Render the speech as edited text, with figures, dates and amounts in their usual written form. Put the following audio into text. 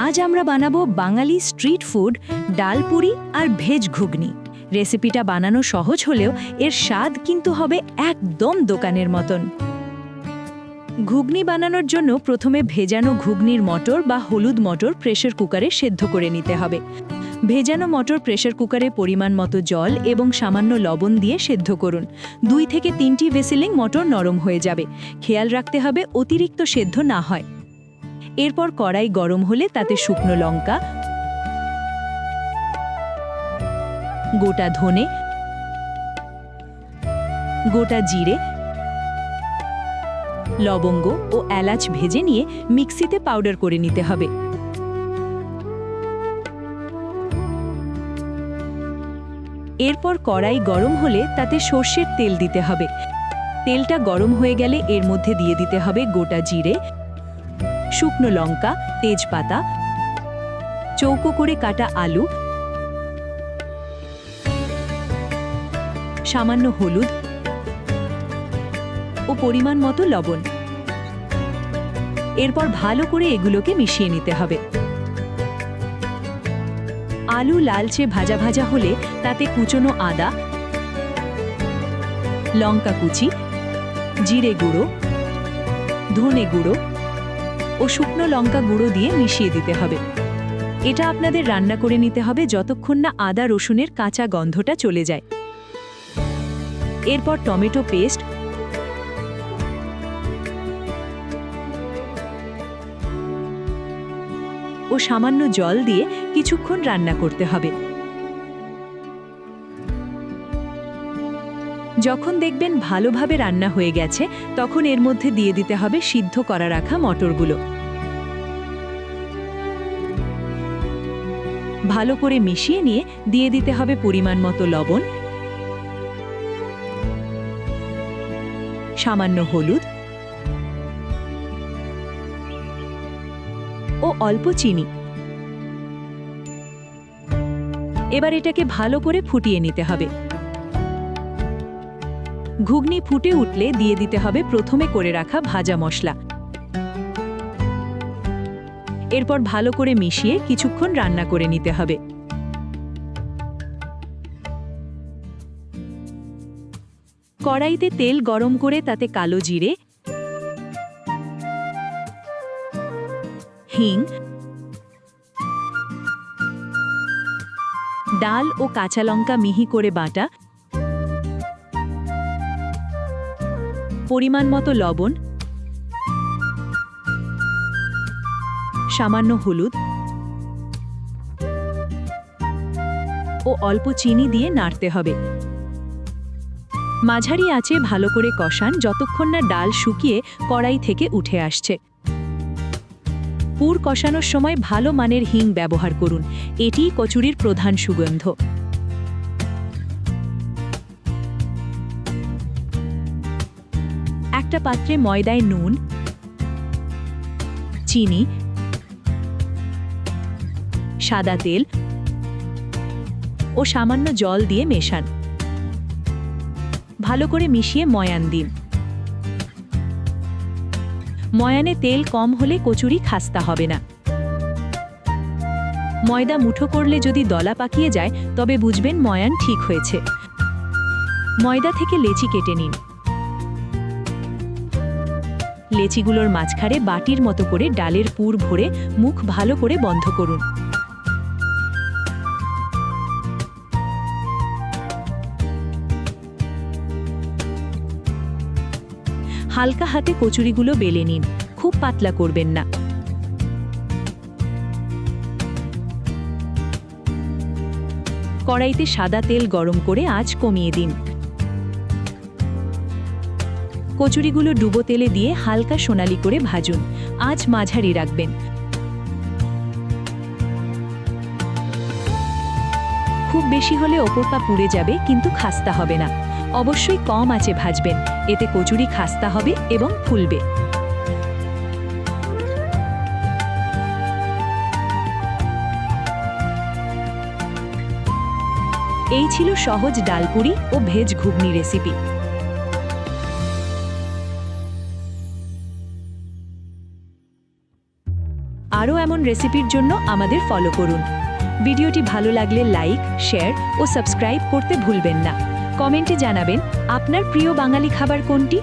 আজ আমরা বানাবো বাঙালি স্ট্রিট ফুড ডালপুরি আর ভেজ ঘুগনি। রেসিপিটা বানানো সহজ হলেও এর স্বাদ কিন্তু হবে একদম দোকানের মতন। ঘুগনি বানানোর জন্য প্রথমে ভেজানো ঘুগনির মটর বা হলুদ মটর প্রেসার কুকারে সেদ্ধ করে নিতে হবে। ভেজানো মটর প্রেসার কুকারে পরিমাণ মতো জল এবং সামান্য লবণ দিয়ে সেদ্ধ করুন। 2 থেকে 3টি হুইসেলিং মটর নরম হয়ে যাবে। খেয়াল রাখতে হবে অতিরিক্ত সেদ্ধ না হয়। এরপর কড়াই গরম হলে তাতে শুকনো লঙ্কা, গোটা ধনে, গোটা জিরে, লবঙ্গ ও এলাচ ভেজে নিয়ে মিক্সিতে পাউডার করে নিতে হবে। এরপর কড়াই গরম হলে তাতে সর্ষের তেল দিতে হবে। তেলটা গরম হয়ে গেলে এর মধ্যে দিয়ে দিতে হবে গোটা জিরে, শুকনো লঙ্কা, তেজপাতা, চৌকো করে কাটা আলু, সামান্য হলুদ ও পরিমাণ মতো লবণ। এরপর ভালো করে এগুলোকে মিশিয়ে নিতে হবে। আলু লালচে ভাজা ভাজা হলে তাতে কুচনো আদা, লঙ্কা কুচি, জিরে গুঁড়ো, ধনে গুঁড়ো ও শুকনো লঙ্কা গুঁড়ো দিয়ে মিশিয়ে দিতে হবে। এটা আপনাদের রান্না করে নিতে হবে যতক্ষণ না আদা রসুনের কাঁচা গন্ধটা চলে যায়। এরপর টমেটো পেস্ট ও সামান্য জল দিয়ে কিছুক্ষণ রান্না করতে হবে। যখন দেখবেন ভালোভাবে রান্না হয়ে গেছে তখন এর মধ্যে দিয়ে দিতে হবে সিদ্ধ করা রাখা মটরগুলো। ভালো করে মিশিয়ে নিয়ে দিয়ে দিতে হবে পরিমাণ মতো লবণ, সামান্য হলুদ ও অল্প চিনি। এবার এটাকে ভালো করে ফুটিয়ে নিতে হবে। ঘুগনি ফুটে উঠলে দিয়ে দিতে হবে প্রথমে করে রাখা ভাজা মশলা। এরপর ভালো করে মিশিয়ে কিছুক্ষণ রান্না করে নিতে হবে। কড়াইতে তেল গরম করে তাতে কালো জিরে, হিং, ডাল ও কাঁচা লঙ্কা মিহি করে বাটা, পরিমাণ মতো লবণ, সামান্য হলুদ ও অল্প চিনি দিয়ে নাড়তে হবে। মাঝারি আঁচে ভালো করে কষান যতক্ষণ না ডাল শুকিয়ে কড়াই থেকে উঠে আসছে। পুর কষানোর সময় ভালো মানের হিং ব্যবহার করুন। এটিই কচুরির প্রধান সুগন্ধ। একটা পাত্রে ময়দায় নুন, চিনি, সাদা তেল ও সামান্য জল দিয়ে মেশান। ভালো করে মিশিয়ে ময়ান দিন। ময়ানে তেল কম হলে কচুরি খাস্তা হবে না। ময়দা মুঠো করলে যদি দলা পাকিয়ে যায় তবে বুঝবেন ময়ান ঠিক হয়েছে। ময়দা থেকে লেচি কেটে নিন। লেচিগুলোর মাঝখানে বাটির মতো করে ডালের পুর ভরে মুখ ভালো করে বন্ধ করুন। হালকা হাতে কচুরিগুলো বেলে নিন, খুব পাতলা করবেন না। কড়াইতে সাদা তেল গরম করে আঁচ কমিয়ে দিন। কচুরিগুলো ডুবো তেলে দিয়ে হালকা সোনালি করে ভাজুন। আঁচ মাঝারি রাখবেন। খুব বেশি হলে ওপরটা পুড়ে যাবে, কিন্তু খাস্তা হবে না। অবশ্যই কম আঁচে ভাজবেন, এতে কচুরি খাস্তা হবে এবং ফুলবে। এই ছিল সহজ ডালপুরি ও ভেজ ঘুগনি রেসিপি। আরও এমন রেসিপির জন্য আমাদের ফলো করুন। ভিডিওটি ভালো লাগলে লাইক, শেয়ার ও সাবস্ক্রাইব করতে ভুলবেন না। কমেন্টে জানাবেন আপনার প্রিয় বাঙালি খাবার কোনটি।